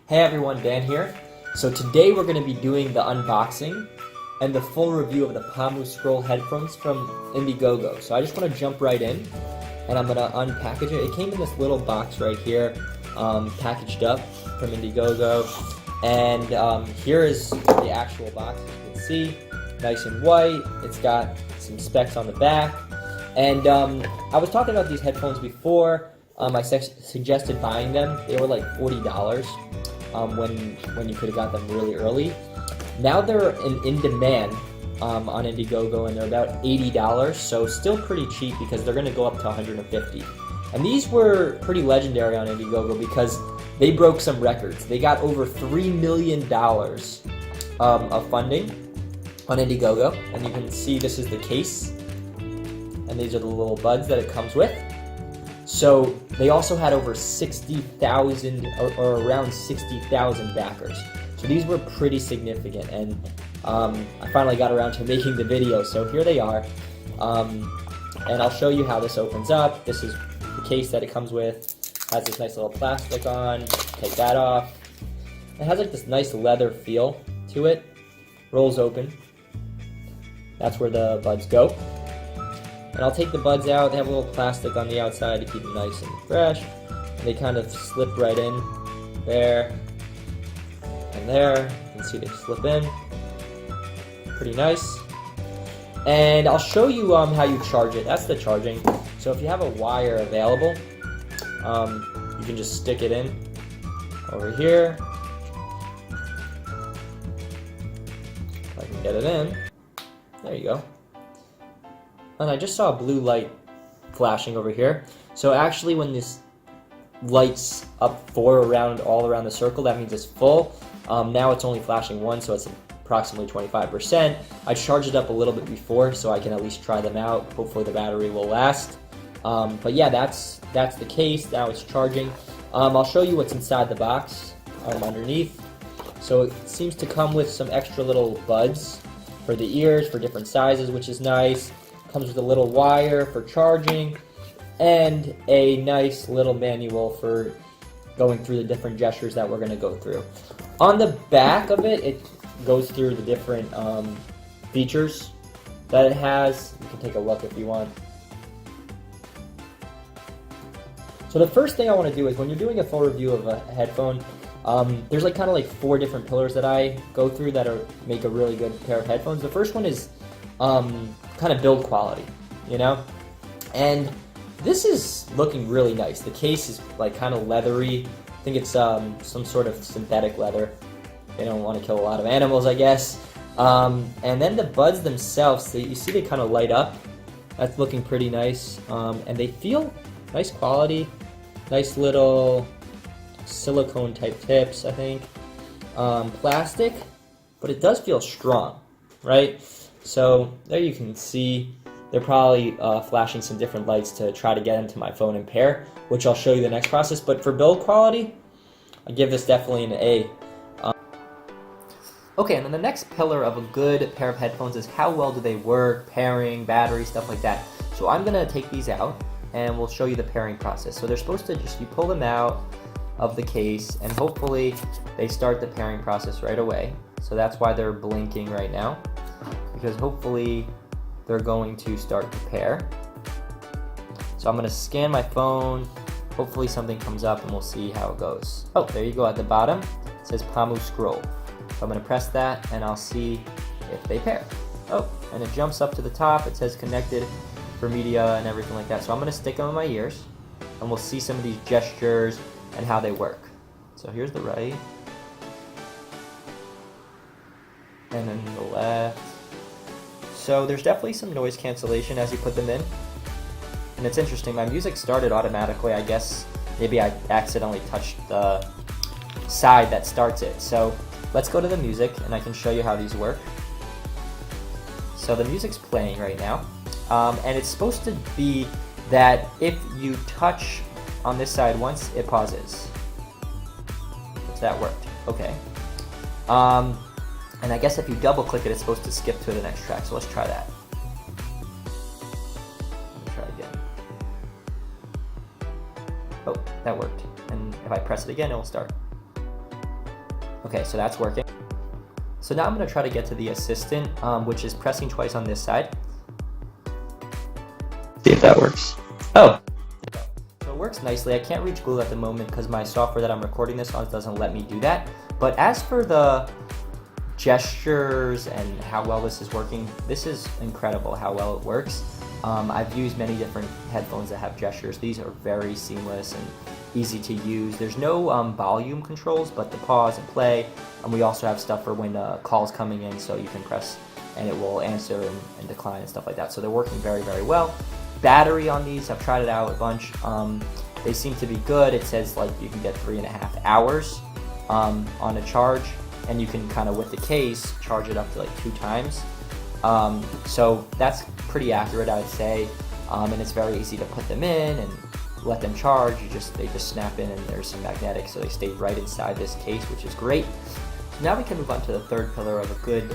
Hey everyone, Dan here. So today we're going to be doing the unboxing and the full review of the Pamu Scroll headphones from Indiegogo. So I just want to jump right in and I'm going to unpackage it. It came in this little box right here, packaged up from Indiegogo. And here is the actual box, as you can see, nice and white. It's got some specs on the back. And I was talking about these headphones before. I suggested buying them. They were like $40 when you could have got them really early. Now they're in demand on Indiegogo, and they're about $80, so still pretty cheap because they're going to go up to $150. And these were pretty legendary on Indiegogo because they broke some records. They got over $3 million of funding on Indiegogo, and you can see this is the case, and these are the little buds that it comes with. So they also had over 60,000 or around 60,000 backers. So these were pretty significant, and I finally got around to making the video. So here they are, and I'll show you how this opens up. This is the case that it comes with. Has this nice little plastic on. Take that off. It has like this nice leather feel to it. Rolls open. That's where the buds go. And I'll take the buds out. They have a little plastic on the outside to keep them nice and fresh. And they kind of slip right in there and there. You can see they slip in. Pretty nice. And I'll show you how you charge it. That's the charging. So if you have a wire available, you can just stick it in over here. If I can get it in. There you go. And I just saw a blue light flashing over here. So actually when this lights up all around the circle, that means it's full. Now it's only flashing once, so it's approximately 25%. I charged it up a little bit before so I can at least try them out. Hopefully the battery will last. But yeah, that's the case. Now it's charging. I'll show you what's inside the box underneath. So it seems to come with some extra little buds for the ears for different sizes, which is nice. Comes with a little wire for charging and a nice little manual for going through the different gestures that we're going to go through. On the back of it, it goes through the different features that it has. You can take a look if you want. So the first thing I want to do is when you're doing a full review of a headphone, there's like kind of like 4 different pillars that I go through that make a really good pair of headphones. The first one is kind of build quality, you know? And this is looking really nice. The case is like kind of leathery. I think it's some sort of synthetic leather. They don't want to kill a lot of animals, I guess. And then the buds themselves, you see they kind of light up. That's looking pretty nice. And they feel nice quality. Nice little silicone type tips, I think. Plastic, but it does feel strong, right? So there you can see they're probably flashing some different lights to try to get into my phone and pair, which I'll show you the next process. But for build quality, I give this definitely an A. Okay, and then the next pillar of a good pair of headphones is how well do they work, pairing, battery, stuff like that. So I'm going to take these out and we'll show you the pairing process. So they're supposed to you pull them out of the case and hopefully they start the pairing process right away. So that's why they're blinking right now, because hopefully they're going to start to pair. So I'm going to scan my phone, hopefully something comes up and we'll see how it goes. Oh, there you go at the bottom, it says Pamu Scroll. So I'm going to press that and I'll see if they pair. Oh, and it jumps up to the top, it says connected for media and everything like that. So I'm going to stick them in my ears and we'll see some of these gestures and how they work. So here's the right, and then the left. So there's definitely some noise cancellation as you put them in. And it's interesting, my music started automatically. I guess maybe I accidentally touched the side that starts it. So let's go to the music and I can show you how these work. So the music's playing right now. And it's supposed to be that if you touch on this side once, it pauses. So that worked. Okay. And I guess if you double click it, it's supposed to skip to the next track. So let's try that. Let me try again. Oh, that worked. And if I press it again, it will start. Okay, so that's working. So now I'm going to try to get to the assistant, which is pressing twice on this side. See if that works. Oh. So it works nicely. I can't reach Google at the moment because my software that I'm recording this on doesn't let me do that. But as for the gestures and how well this is working, this is incredible how well it works. I've used many different headphones that have gestures. These are very seamless and easy to use. There's no volume controls, but the pause and play, and we also have stuff for when calls coming in, so you can press and it will answer and decline and stuff like that. So they're working very, very well. Battery on these, I've tried it out a bunch. They seem to be good. It says like you can get 3.5 hours on a charge, and you can kind of with the case charge it up to like 2 times. So that's pretty accurate, I would say, and it's very easy to put them in and let them charge. They just snap in, and there's some magnetics, so they stay right inside this case, which is great. So now we can move on to the third pillar of a good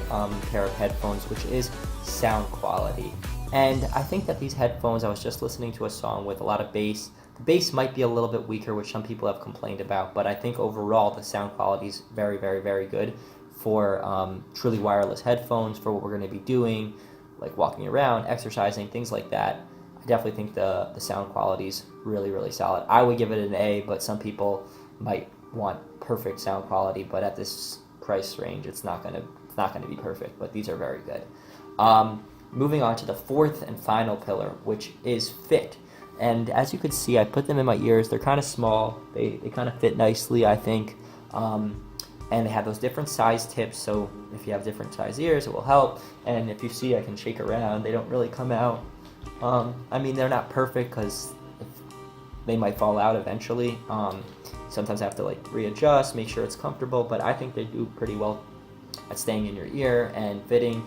pair of headphones, which is sound quality. And I think that these headphones, I was just listening to a song with a lot of bass. The bass might be a little bit weaker, which some people have complained about, but I think overall the sound quality is very, very, very good for truly wireless headphones, for what we're going to be doing, like walking around, exercising, things like that. I definitely think the sound quality is really, really solid. I would give it an A, but some people might want perfect sound quality, but at this price range, it's not going to be perfect, but these are very good. Moving on to the fourth and final pillar, which is fit. And as you can see, I put them in my ears. They're kind of small. They kind of fit nicely, I think. And they have those different size tips, so if you have different size ears, it will help. And if you see, I can shake around. They don't really come out. I mean, they're not perfect because they might fall out eventually. Sometimes I have to like readjust, make sure it's comfortable, but I think they do pretty well at staying in your ear and fitting.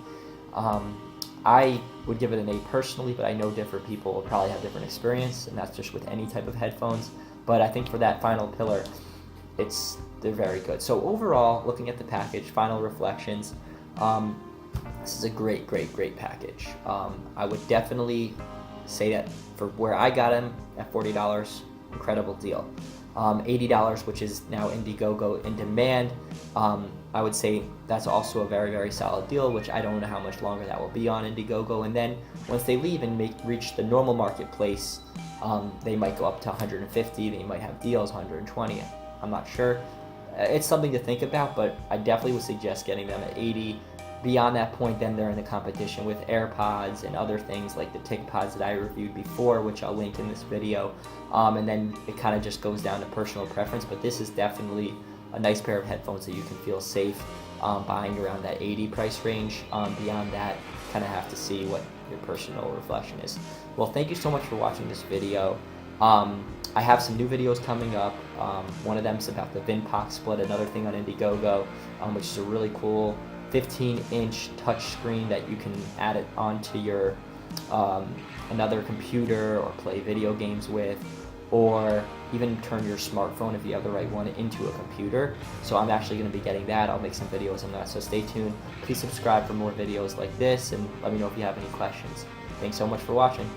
I would give it an A personally, but I know different people will probably have different experience, and that's just with any type of headphones. But I think for that final pillar, they're very good. So overall, looking at the package, final reflections, this is a great, great, great package. I would definitely say that for where I got them at $40, incredible deal. $80, which is now Indiegogo in demand, I would say that's also a very, very solid deal, which I don't know how much longer that will be on Indiegogo. And then once they leave and reach the normal marketplace, they might go up to 150. They might have deals 120. I'm not sure. It's something to think about, but I definitely would suggest getting them at 80. Beyond that point, then they're in the competition with Airpods and other things like the TigPods that I reviewed before, which I'll link in this video. And then it kind of just goes down to personal preference, but this is definitely a nice pair of headphones that you can feel safe buying around that 80 price range. Beyond that, kind of have to see what your personal reflection is. Well, thank you so much for watching this video. I have some new videos coming up. One of them is about the VinPox split, another thing on Indiegogo, which is a really cool 15-inch touchscreen that you can add it onto your another computer or play video games with, or even turn your smartphone, if you have the right one, into a computer. So I'm actually going to be getting that. I'll make some videos on that, so stay tuned. Please subscribe for more videos like this, and let me know if you have any questions. Thanks so much for watching.